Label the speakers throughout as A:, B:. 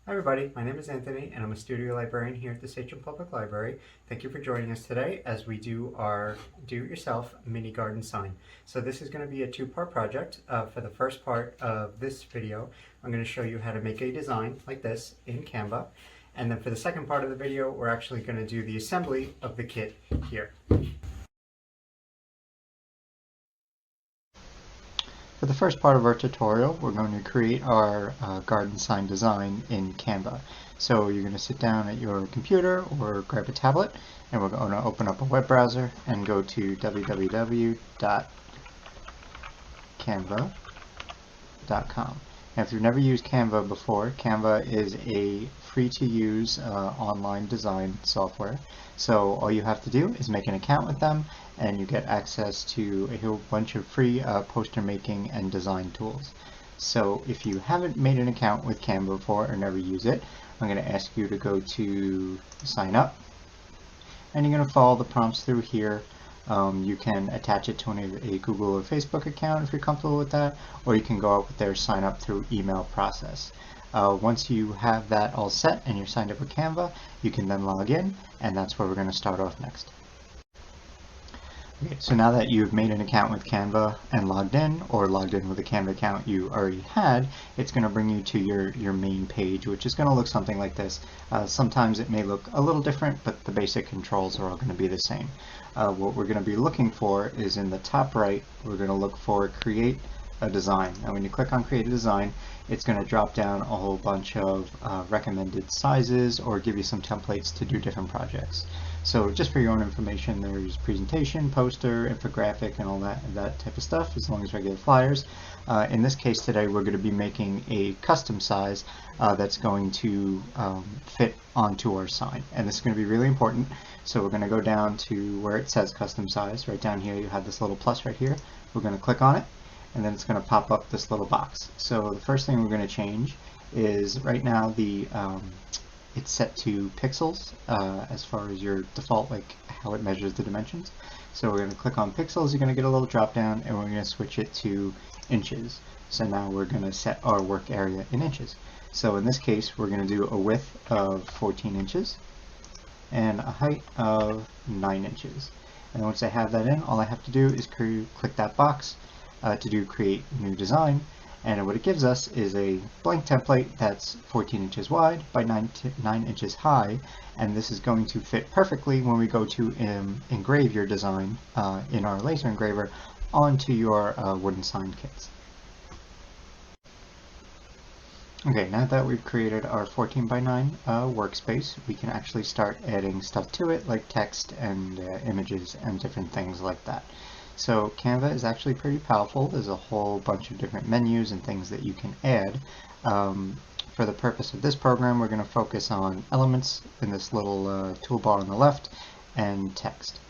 A: Hi everybody, my name is Anthony and I'm a studio librarian here at the Sachem Public Library. Thank you for joining us today as we do our do-it-yourself mini garden sign. So this is going to be a two-part project. For the first part of this video, I'm going to show you how to make a design like this in Canva. And then for the second part of the video, we're actually going to do the assembly of the kit here. For the first part of our tutorial, we're going to create our garden sign design in Canva. So you're going to sit down at your computer or grab a tablet, and we're going to open up a web browser and go to www.canva.com. Now, if you've never used Canva before, Canva is a free-to-use online design software. So all you have to do is make an account with them, and you get access to a whole bunch of free poster making and design tools. So if you haven't made an account with Canva before or never use it, I'm going to ask you to go to sign up, and you're going to follow the prompts through here. You can attach it to a Google or Facebook account if you're comfortable with that, or you can go out with their sign up through email process. Once you have that all set and you're signed up with Canva, you can then log in, and that's where we're going to start off next. Okay, so now that you've made an account with Canva and logged in, or logged in with a Canva account you already had, it's going to bring you to your main page, which is going to look something like this. Sometimes it may look a little different, but the basic controls are all going to be the same. What we're going to be looking for is in the top right, we're going to look for Create a Design. Now when you click on Create a Design, it's going to drop down a whole bunch of recommended sizes or give you some templates to do different projects. So just for your own information, there's presentation, poster, infographic, and all that type of stuff, as long as regular flyers. In this case today, we're going to be making a custom size that's going to fit onto our sign. And this is going to be really important. So we're going to go down to where it says custom size. Right down here, you have this little plus right here. We're going to click on it, and then it's going to pop up this little box. So the first thing we're going to change is right now it's set to pixels as far as your default, like how it measures the dimensions. So we're going to click on pixels. You're going to get a little drop down, and we're going to switch it to inches. So now we're going to set our work area in inches. So in this case, we're going to do a width of 14 inches and a height of 9 inches. And once I have that in, all I have to do is click that box to do Create New Design. And what it gives us is a blank template that's 14 inches wide by 9 inches high, and this is going to fit perfectly when we go to engrave your design in our laser engraver onto your wooden sign kits. Okay, now that we've created our 14 by 9 workspace, we can actually start adding stuff to it, like text and images and different things like that. So Canva is actually pretty powerful. There's a whole bunch of different menus and things that you can add. For the purpose of this program, we're going to focus on elements in this little toolbar on the left and text.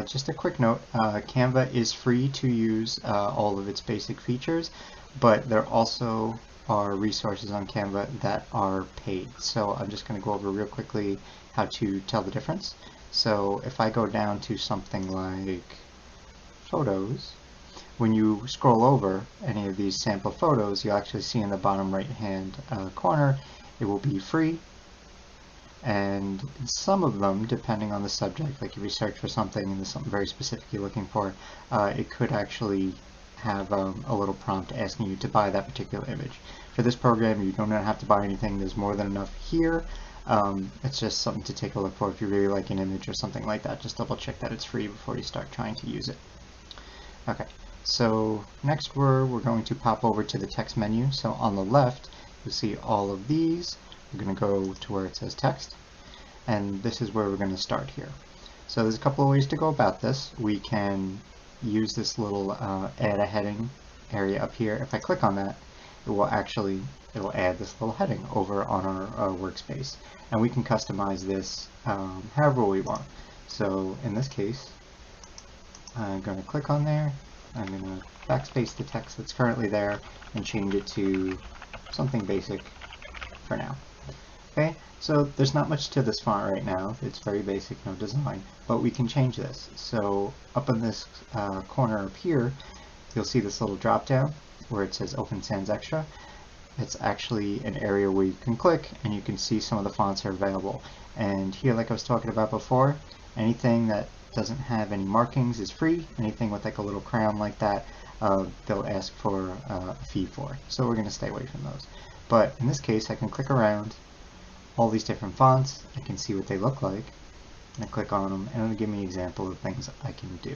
A: Just a quick note, Canva is free to use all of its basic features, but there also are resources on Canva that are paid. So I'm just going to go over real quickly how to tell the difference. So if I go down to something like photos, when you scroll over any of these sample photos, you'll actually see in the bottom right hand corner it will be free, and some of them, depending on the subject, like if you search for something and there's something very specific you're looking for, it could actually have a little prompt asking you to buy that particular image. For this program, you don't have to buy anything. There's more than enough here. It's just something to take a look for if you really like an image or something like that. Just double check that it's free before you start trying to use it. Okay, so next we're going to pop over to the text menu. So on the left, you'll see all of these. We're going to go to where it says text, and this is where we're going to start here. So there's a couple of ways to go about this. We can use this little add a heading area up here. If I click on that, it will add this little heading over on our workspace, and we can customize this however we want. So in this case, I'm going to click on there. I'm going to backspace the text that's currently there and change it to something basic for now. Okay, so there's not much to this font right now. It's very basic, no design, but we can change this. So up in this corner up here, you'll see this little drop down where it says Open Sans Extra. it's actually an area where you can click and you can see some of the fonts are available. And here, like I was talking about before, anything that doesn't have any markings is free. Anything with like a little crown like that, they'll ask for a fee for. So we're going to stay away from those. But in this case, I can click around all these different fonts. I can see what they look like. And I click on them, and it'll give me an example of things I can do.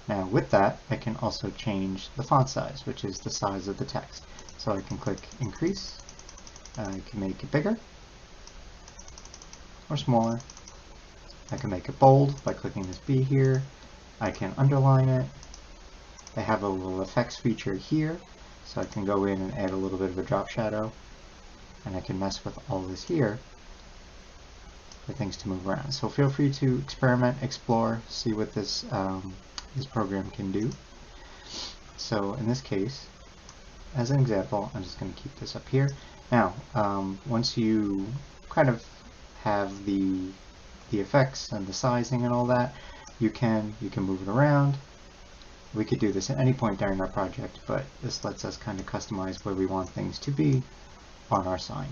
A: Now with that, I can also change the font size, which is the size of the text. So I can click increase. I can make it bigger or smaller. I can make it bold by clicking this B here. I can underline it. They have a little effects feature here, so I can go in and add a little bit of a drop shadow, and I can mess with all this here for things to move around. So feel free to experiment, explore, see what this this program can do. So in this case, as an example, I'm just going to keep this up here. Now, once you kind of have the effects and the sizing and all that, you can move it around. We could do this at any point during our project, but this lets us kind of customize where we want things to be on our sign.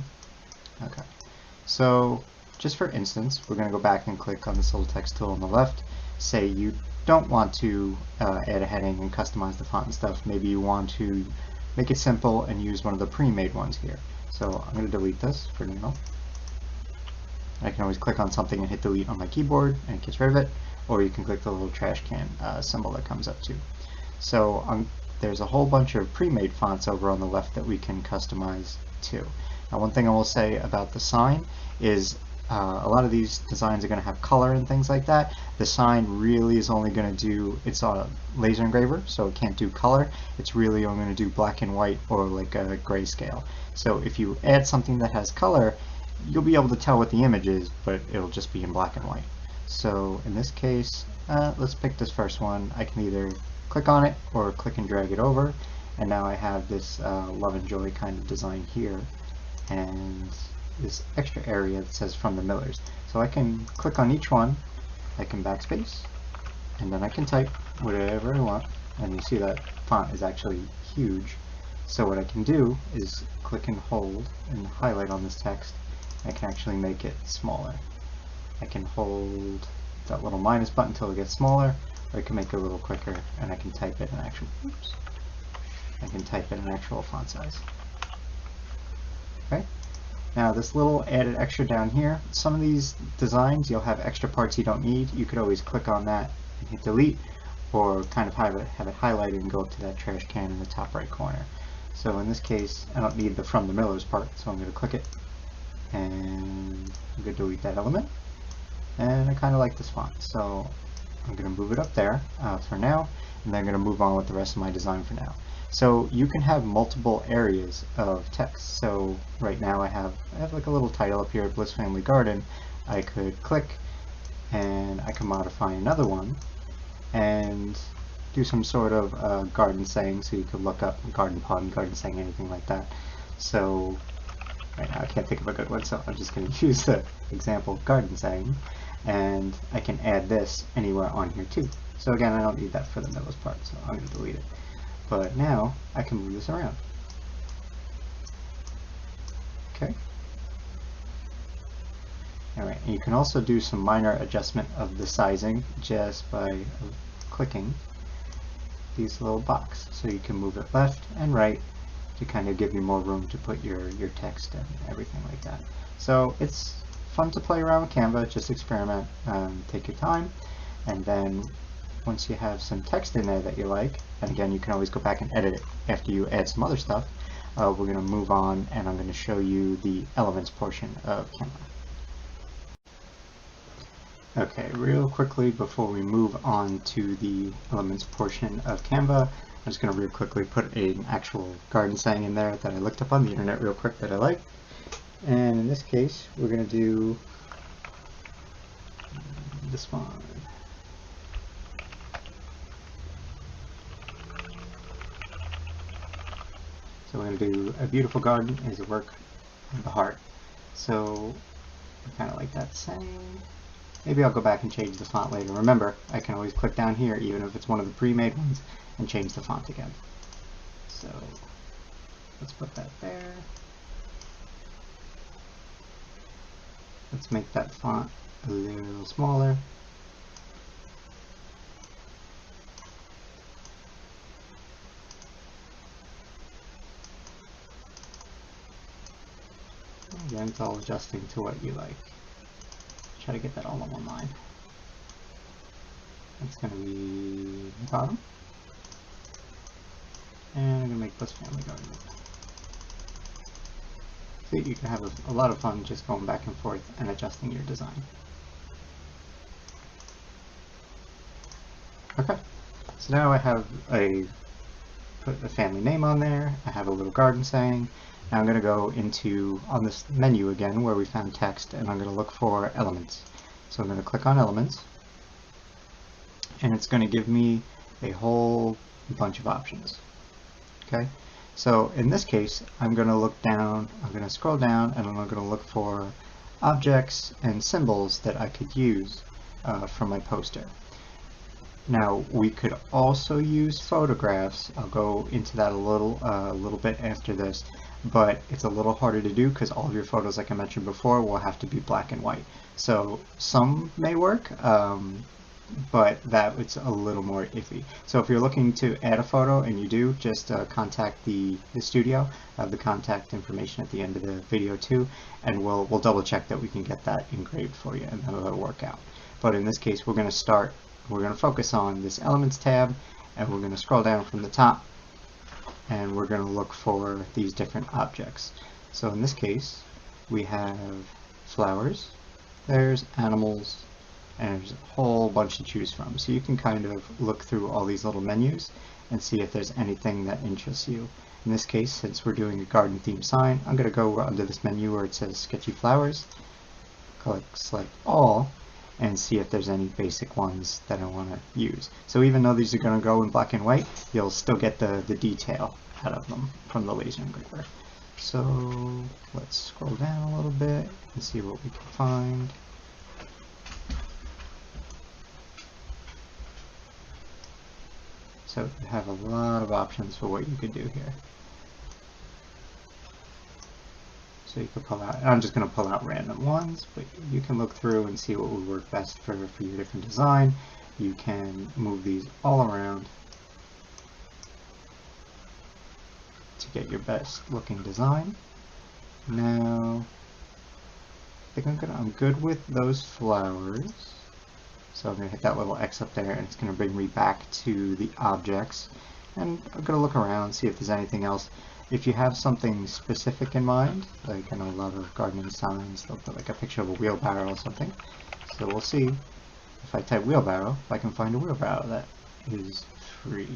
A: Okay, so just for instance, we're going to go back and click on this little text tool on the left. Say you don't want to add a heading and customize the font and stuff. Maybe you want to make it simple and use one of the pre-made ones here. So I'm going to delete this for now. I can always click on something and hit delete on my keyboard and it gets rid of it, or you can click the little trash can symbol that comes up too. So there's a whole bunch of pre-made fonts over on the left that we can customize too. Now one thing I will say about the sign is a lot of these designs are going to have color and things like that. The sign really is only going to do, it's a laser engraver, so it can't do color. It's really only going to do black and white or like a grayscale. So if you add something that has color, you'll be able to tell what the image is, but it'll just be in black and white. So in this case, let's pick this first one. I can either click on it or click and drag it over, and now I have this love and joy kind of design here, and this extra area that says from the Millers. So I can click on each one, I can backspace, and then I can type whatever I want, and you see that font is actually huge. So what I can do is click and hold and highlight on this text. I can actually make it smaller. I can hold that little minus button until it gets smaller, or I can make it a little quicker, and I can type it in actual, oops, I can type it in actual font size. Okay. Now this little added extra down here, some of these designs you'll have extra parts you don't need. You could always click on that and hit delete, or kind of have it highlighted and go up to that trash can in the top right corner. So in this case, I don't need the from the Millers part, so I'm going to click it, and I'm going to delete that element. And I kind of like this font, so I'm going to move it up there for now, and then I'm going to move on with the rest of my design for now. So you can have multiple areas of text. So right now I have like a little title up here, Bliss Family Garden. I could click and I can modify another one and do some sort of garden saying, so you could look up garden pond, garden saying, anything like that. So right now I can't think of a good one, so I'm just going to use the example garden saying, and I can add this anywhere on here too. So again, I don't need that for the Millers part, so I'm going to delete it. But now I can move this around. Okay. Alright, and you can also do some minor adjustment of the sizing just by clicking these little boxes. So you can move it left and right to kind of give you more room to put your text and everything like that. So it's fun to play around with Canva, just experiment, take your time, and then once you have some text in there that you like, and again you can always go back and edit it after you add some other stuff, we're going to move on and I'm going to show you the elements portion of Canva. Okay, real quickly before we move on to the elements portion of Canva, I'm just going to real quickly put an actual garden saying in there that I looked up on the internet real quick that I like. And in this case, we're going to do this one. So we're going to do a beautiful garden is a work of the heart. So I kind of like that saying. Maybe I'll go back and change the font later. Remember, I can always click down here, even if it's one of the pre-made ones, and change the font again. So let's put that there. Let's make that font a little smaller. Again, it's all adjusting to what you like. Try to get that all on one line. That's going to be the bottom. And I'm going to make this family garden. So you can have a lot of fun just going back and forth and adjusting your design. Okay, so now I have put a family name on there. I have a little garden saying. Now I'm going to go on this menu again where we found text, and I'm going to look for elements. So I'm going to click on elements, and it's going to give me a whole bunch of options. Okay, so in this case I'm going to look down, I'm going to scroll down, and I'm going to look for objects and symbols that I could use from my poster. Now we could also use photographs. I'll go into that a little bit after this, but it's a little harder to do because all of your photos, like I mentioned before, will have to be black and white. So some may work, but it's a little more iffy. So if you're looking to add a photo, and you do, just contact the studio. I have the contact information at the end of the video too, and we'll double check that we can get that engraved for you, and then it'll work out. But in this case, we're going to focus on this Elements tab, and we're going to scroll down from the top, and we're going to look for these different objects. So in this case, we have flowers, there's animals, and there's a whole bunch to choose from. So you can kind of look through all these little menus and see if there's anything that interests you. In this case, since we're doing a garden theme sign, I'm going to go under this menu where it says Sketchy Flowers, click Select All, and see if there's any basic ones that I want to use. So even though these are going to go in black and white, you'll still get the detail out of them from the laser engraver. So let's scroll down a little bit and see what we can find. So you have a lot of options for what you could do here. So you can pull out, I'm just going to pull out random ones, but you can look through and see what would work best for your different design. You can move these all around to get your best looking design. Now, I think I'm good with those flowers. So I'm going to hit that little X up there, and it's going to bring me back to the objects. And I'm going to look around, see if there's anything else. If you have something specific in mind, like I know a lot of gardening signs, they'll put like a picture of a wheelbarrow or something. So we'll see if I type wheelbarrow, if I can find a wheelbarrow that is free,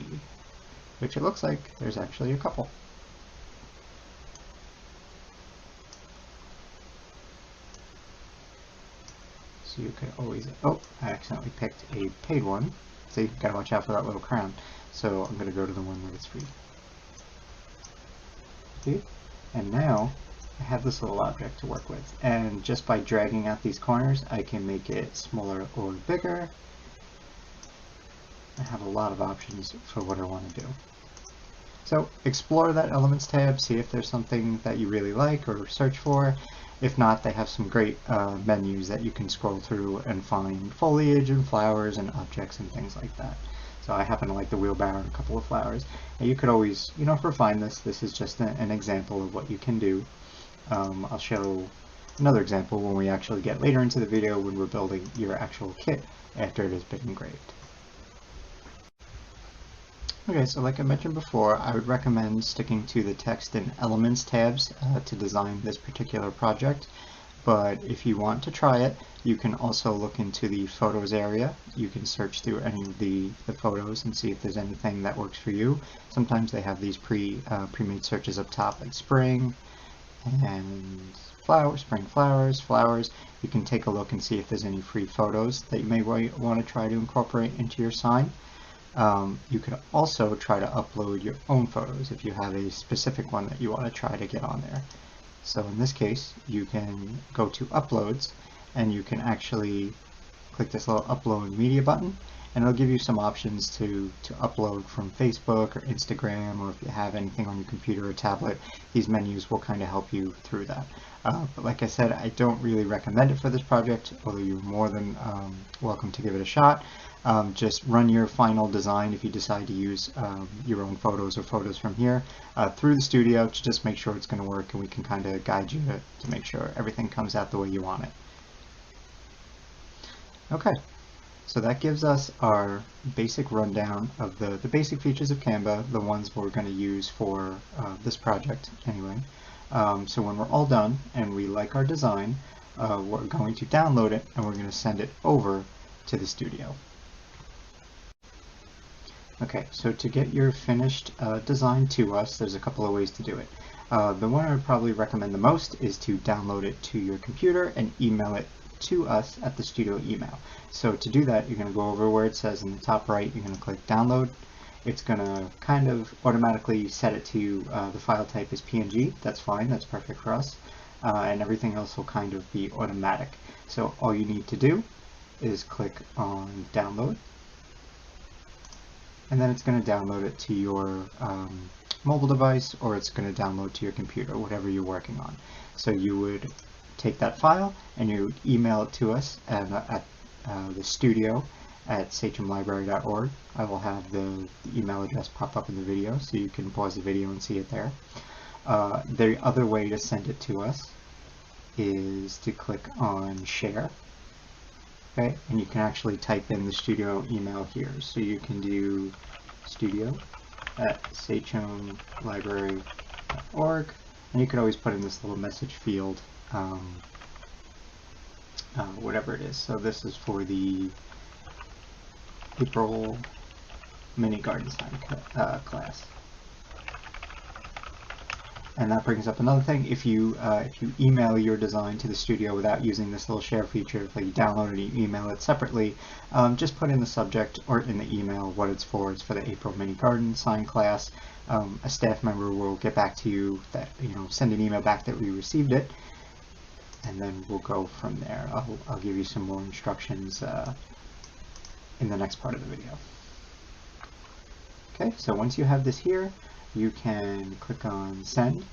A: which it looks like there's actually a couple. So you could always, oh, I accidentally picked a paid one. So you gotta watch out for that little crown. So I'm gonna go to the one where it's free. Okay. And now I have this little object to work with, and just by dragging out these corners I can make it smaller or bigger. I have a lot of options for what I want to do. So explore that Elements tab, see if there's something that you really like or search for. If not, they have some great menus that you can scroll through and find foliage and flowers and objects and things like that. So I happen to like the wheelbarrow and a couple of flowers. And you could always, refine this. This is just an example of what you can do. I'll show another example when we actually get later into the video when we're building your actual kit after it has been engraved. Okay, so like I mentioned before, I would recommend sticking to the text and elements tabs to design this particular project. But if you want to try it, you can also look into the photos area. You can search through any of the photos and see if there's anything that works for you. Sometimes they have these pre-made searches up top, like spring and flowers, spring flowers. You can take a look and see if there's any free photos that you may want to try to incorporate into your sign. You could also try to upload your own photos if you have a specific one that you want to try to get on there. So in this case, you can go to Uploads, and you can actually click this little Upload Media button, and it'll give you some options to upload from Facebook or Instagram, or if you have anything on your computer or tablet, these menus will kind of help you through that. But like I said, I don't really recommend it for this project, although you're more than welcome to give it a shot. Just run your final design if you decide to use your own photos or photos from here through the studio to just make sure it's going to work, and we can kind of guide you to make sure everything comes out the way you want it. Okay, so that gives us our basic rundown of the basic features of Canva, the ones we're going to use for this project anyway. So when we're all done and we like our design, we're going to download it and we're going to send it over to the studio. Okay, so to get your finished design to us, there's a couple of ways to do it. The one I would probably recommend the most is to download it to your computer and email it to us at the studio email. So to do that, you're going to go over where it says in the top right, you're going to click download. It's going to kind of automatically set it to the file type is PNG. That's fine, that's perfect for us. And everything else will kind of be automatic. So all you need to do is click on download, and then it's going to download it to your mobile device, or it's going to download to your computer, whatever you're working on. So you would take that file and you email it to us at the studio at sachemlibrary.org. I will have the email address pop up in the video, so you can pause the video and see it there. The other way to send it to us is to click on share. Okay, and you can actually type in the studio email here. So you can do studio at sachemlibrary.org, and you can always put in this little message field, whatever it is. So this is for the April mini garden sign class. And that brings up another thing. If you email your design to the studio without using this little share feature, if you download it and you email it separately, just put in the subject or in the email what it's for. It's for the April mini garden sign class. A staff member will get back to you, that send an email back that we received it, and then we'll go from there. I'll give you some more instructions in the next part of the video. Okay, so once you have this here, you can click on send,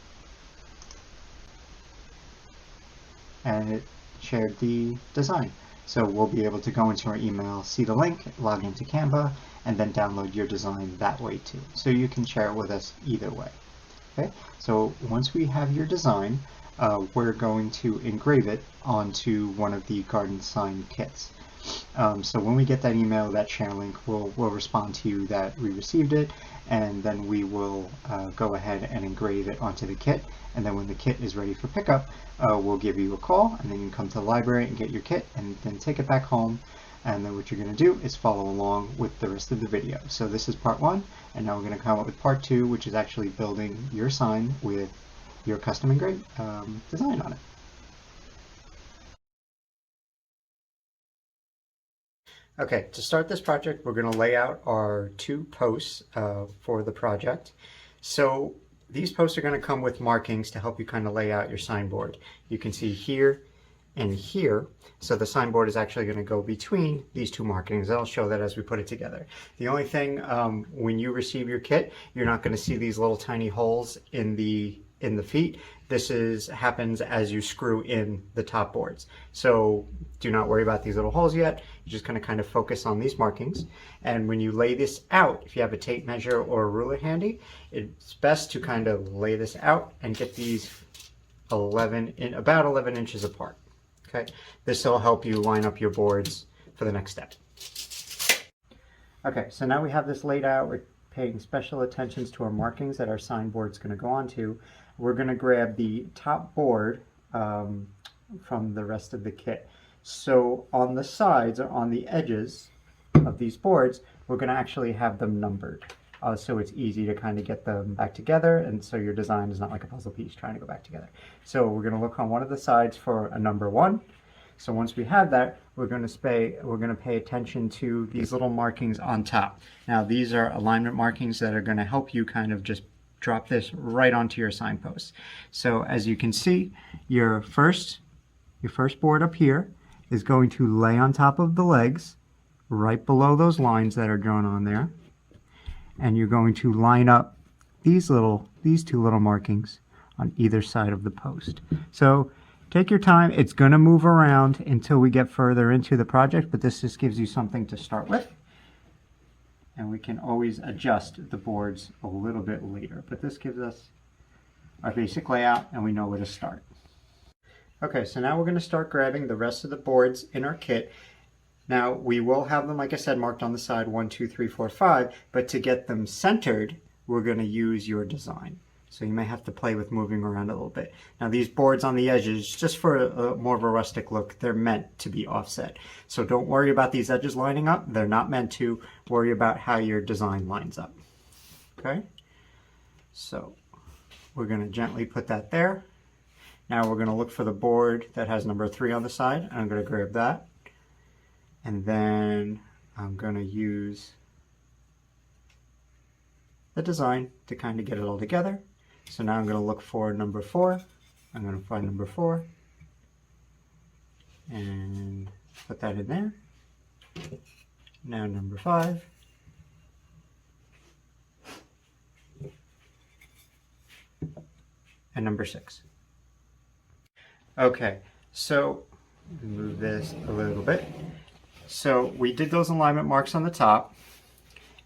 A: and it shared the design. So we'll be able to go into our email, see the link, log into Canva, and then download your design that way too. So you can share it with us either way. Okay, so once we have your design, we're going to engrave it onto one of the garden sign kits. So when we get that email, that share link, we'll respond to you that we received it, and then we will go ahead and engrave it onto the kit. And then when the kit is ready for pickup, we'll give you a call, and then you can come to the library and get your kit and then take it back home. And then what you're going to do is follow along with the rest of the video. So this is part one, and now we're going to come up with part two, which is actually building your sign with your custom engraved design on it. Okay, to start this project, we're going to lay out our two posts for the project. So these posts are going to come with markings to help you kind of lay out your signboard. You can see here and here. So the signboard is actually going to go between these two markings. I'll show that as we put it together. The only thing, when you receive your kit, you're not going to see these little tiny holes in the feet. This happens as you screw in the top boards. So do not worry about these little holes yet. You're just going to kind of focus on these markings. And when you lay this out, if you have a tape measure or a ruler handy, it's best to kind of lay this out and get these about 11 inches apart. Okay, this will help you line up your boards for the next step. Okay, so now we have this laid out. We're paying special attentions to our markings that our signboard's going to go onto. We're going to grab the top board from the rest of the kit. So on the sides or on the edges of these boards, we're going to actually have them numbered. So it's easy to kind of get them back together, and so your design is not like a puzzle piece trying to go back together. So we're going to look on one of the sides for a number 1. So once we have that, we're going to pay attention to these little markings on top. Now these are alignment markings that are going to help you kind of just drop this right onto your signpost. So as you can see, your first board up here is going to lay on top of the legs right below those lines that are drawn on there. And you're going to line up these two little markings on either side of the post. So take your time. It's going to move around until we get further into the project, but this just gives you something to start with. And we can always adjust the boards a little bit later, but this gives us our basic layout and we know where to start. Okay, so now we're going to start grabbing the rest of the boards in our kit. Now we will have them, like I said, marked on the side 1, 2, 3, 4, 5, but to get them centered, we're going to use your design. So you may have to play with moving around a little bit. Now these boards on the edges, just for a more of a rustic look, they're meant to be offset. So don't worry about these edges lining up. They're not meant to. Worry about how your design lines up. Okay? So we're going to gently put that there. Now we're going to look for the board that has number 3 on the side. I'm going to grab that. And then I'm going to use the design to kind of get it all together. So now I'm going to look for number 4. I'm going to find number 4 and put that in there. Now number 5. And number 6. Okay, so move this a little bit. So we did those alignment marks on the top,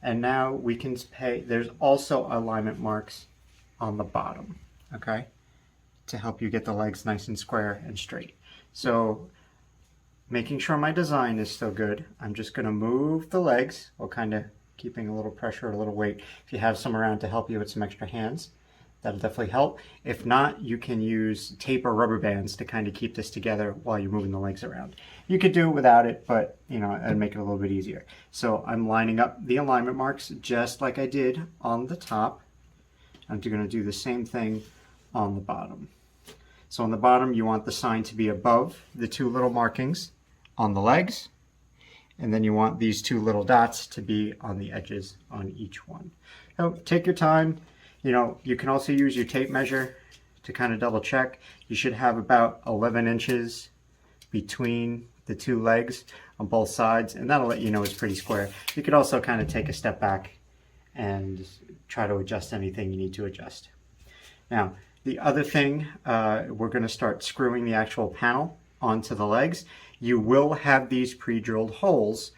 A: and now we can pay, there's also alignment marks on the bottom, okay, to help you get the legs nice and square and straight. So making sure my design is still good, I'm just going to move the legs while kind of keeping a little pressure, a little weight. If you have some around to help you with some extra hands, that'll definitely help. If not, you can use tape or rubber bands to kind of keep this together while you're moving the legs around. You could do it without it, but you know, it'd make it a little bit easier. So I'm lining up the alignment marks just like I did on the top. I'm going to do the same thing on the bottom. So on the bottom, you want the sign to be above the 2 little markings on the legs, and then you want these 2 little dots to be on the edges on each one. So take your time. You know, you can also use your tape measure to kind of double check. You should have about 11 inches between the 2 legs on both sides, and that'll let you know it's pretty square. You could also kind of take a step back and try to adjust anything you need to adjust. Now, the other thing, we're going to start screwing the actual panel onto the legs. You will have these pre-drilled holes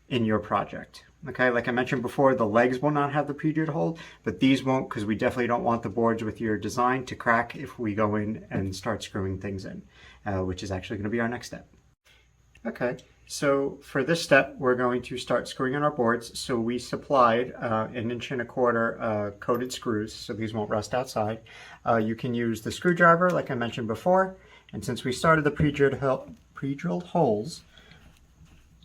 A: in your project. Okay, like I mentioned before, the legs will not have the pre-drilled hole, but these won't, because we definitely don't want the boards with your design to crack if we go in and start screwing things in, which is actually going to be our next step. Okay, so for this step, we're going to start screwing in our boards. So we supplied 1 1/4 inch coated screws, so these won't rust outside. You can use the screwdriver, like I mentioned before, and since we started the pre-drilled holes,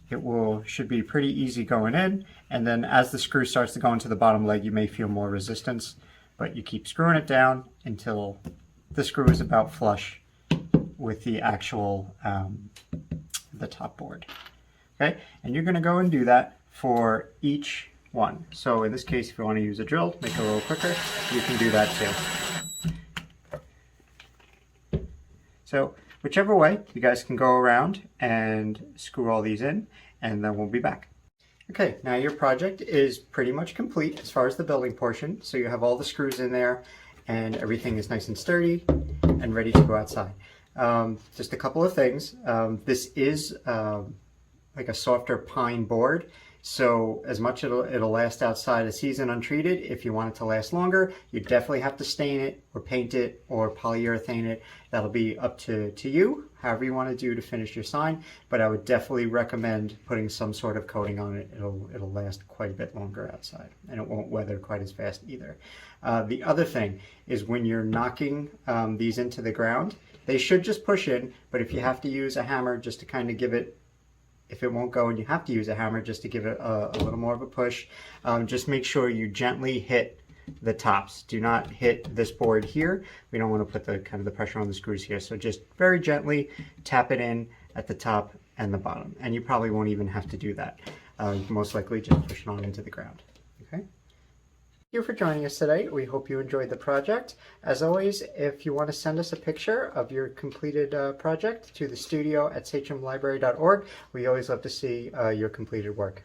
A: it should be pretty easy going in, and then as the screw starts to go into the bottom leg, you may feel more resistance, but you keep screwing it down until the screw is about flush with the actual the top board. Okay, and you're going to go and do that for each one. So in this case, if you want to use a drill to make it a little quicker, you can do that too. So whichever way, you guys can go around and screw all these in, and then we'll be back. Okay, now your project is pretty much complete as far as the building portion. So you have all the screws in there and everything is nice and sturdy and ready to go outside. Just a couple of things. This is like a softer pine board. So as much it'll last outside a season untreated. If you want it to last longer, you definitely have to stain it or paint it or polyurethane it. That'll be up to you, however you want to do to finish your sign. But I would definitely recommend putting some sort of coating on it. It'll last quite a bit longer outside, and it won't weather quite as fast either. The other thing is when you're knocking these into the ground, they should just push in, but if you have to use a hammer just to kind of give it, if it won't go and you have to use a hammer just to give it a little more of a push, just make sure you gently hit the tops. Do not hit this board here. We don't want to put the kind of the pressure on the screws here. So just very gently tap it in at the top and the bottom. And you probably won't even have to do that. You can most likely just push it on into the ground. Okay. you for joining us today. We hope you enjoyed the project. As always, if you want to send us a picture of your completed project to the studio@sachemlibrary.org, we always love to see your completed work.